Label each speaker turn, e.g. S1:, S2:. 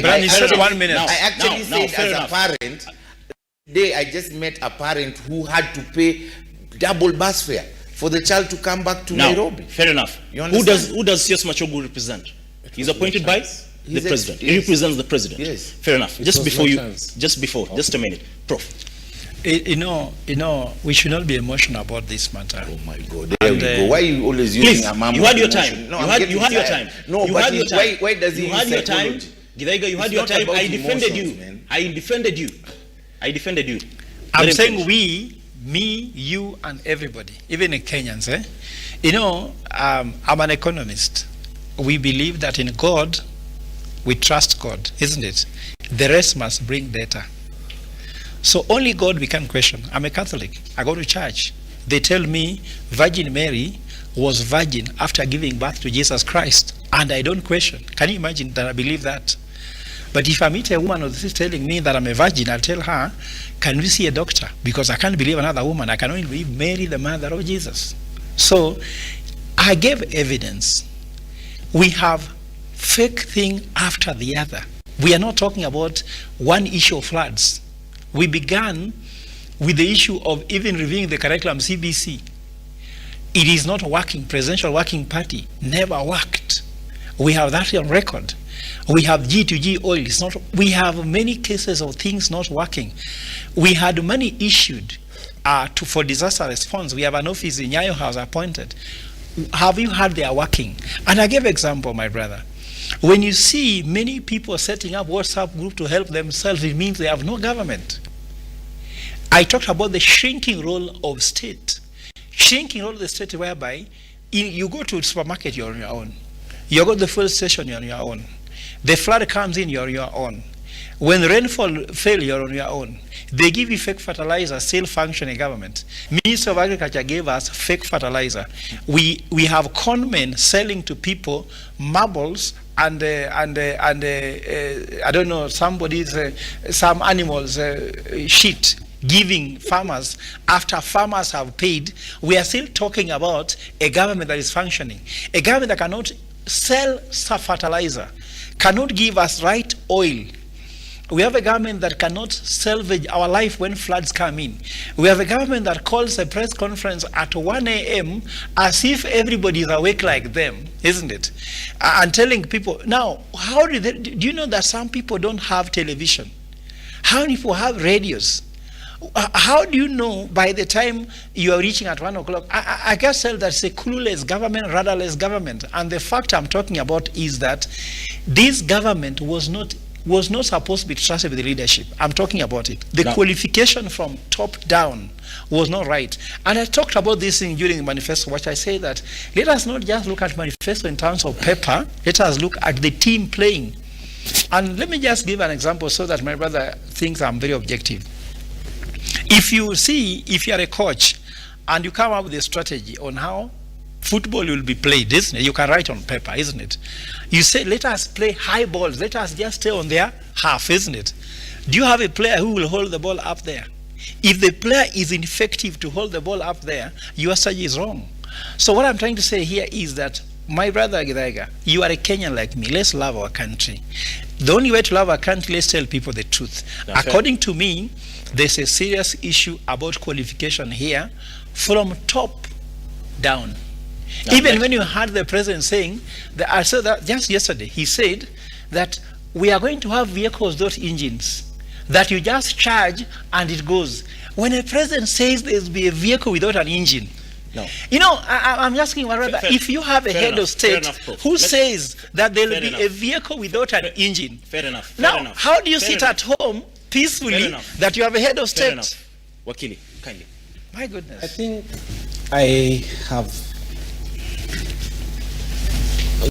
S1: Brian, said 1 minute.
S2: I actually said as a parent, today I just met a parent who had to pay double bus fare for the child to come back to Nairobi.
S1: Fair enough. Who does CS Machogu represent? He's appointed by the president. He represents the president.
S2: Yes.
S1: Fair enough. Just a minute, Prof.
S3: You know, we should not be emotional about this matter.
S2: Oh my God! There we go. Why are you always using a mama?
S1: You had your time.
S2: No,
S1: you had your time.
S2: No,
S1: you
S2: but
S1: had your time.
S2: Why does he?
S1: You had your time. Githaiga, you had your time. I defended you.
S2: Man.
S1: I defended you.
S3: I'm saying we, me, you, and everybody, even the Kenyans. You know, I'm an economist. We believe that in God, we trust God, isn't it? The rest must bring data. So only God we can question. I'm a Catholic. I go to church. They tell me Virgin Mary was virgin after giving birth to Jesus Christ. And I don't question. Can you imagine that I believe that? But if I meet a woman who is telling me that I'm a virgin, I'll tell her, can we see a doctor? Because I can't believe another woman. I can only believe Mary, the mother of Jesus. So I gave evidence. We have fake thing after the other. We are not talking about one issue of floods. We began with the issue of even reviewing the curriculum CBC. It is not working. Presidential Working Party never worked. We have that on record. We have G2G oil. It's not. We have many cases of things not working. We had money issued for disaster response. We have an office in Nyayo House appointed. Have you heard they are working? And I gave example, my brother. When you see many people setting up WhatsApp group to help themselves, it means they have no government. I talked about the shrinking role of state. Shrinking role of the state whereby you go to the supermarket, you're on your own. You go to the fuel station, you're on your own. The flood comes in, you're on your own. When rainfall fails, you're on your own. They give you fake fertilizer, still functioning government. Minister of Agriculture gave us fake fertilizer. We have conmen selling to people marbles and I don't know, some animals shit, giving farmers after farmers have paid. We are still talking about a government that is functioning, a government that cannot sell fertilizer, cannot give us right oil. We have a government that cannot salvage our life when floods come in. We have a government that calls a press conference at 1 a.m. as if everybody is awake like them, isn't it? And telling people, now, do you know that some people don't have television? How many people have radios? How do you know by the time you are reaching at 1 o'clock? I can tell that it's a clueless government, rudderless government. And the fact I'm talking about is that this government was not supposed to be trusted with the leadership. I'm talking about it. The qualification from top down was not right. And I talked about this thing during the manifesto, which I say that let us not just look at manifesto in terms of paper, let us look at the team playing. And let me just give an example so that my brother thinks I'm very objective. If you are a coach and you come up with a strategy on how football will be played, isn't it? You can write on paper, isn't it? You say, let us play high balls. Let us just stay on their half, isn't it? Do you have a player who will hold the ball up there? If the player is ineffective to hold the ball up there, your strategy is wrong. So what I'm trying to say here is that, my brother Githaiga, you are a Kenyan like me. Let's love our country. The only way to love our country, let's tell people the truth. According to me, there's a serious issue about qualification here from top down. Even when you heard the president saying, I saw that just yesterday, he said that we are going to have vehicles without engines, that you just charge and it goes. When a president says there's be a vehicle without an engine, you know, I'm asking my brother, if you have a head of state who says that there will be a vehicle without an engine, now how do you sit at home peacefully that you have a head of state?
S1: Wakili, kindly.
S3: My goodness.
S4: I think I have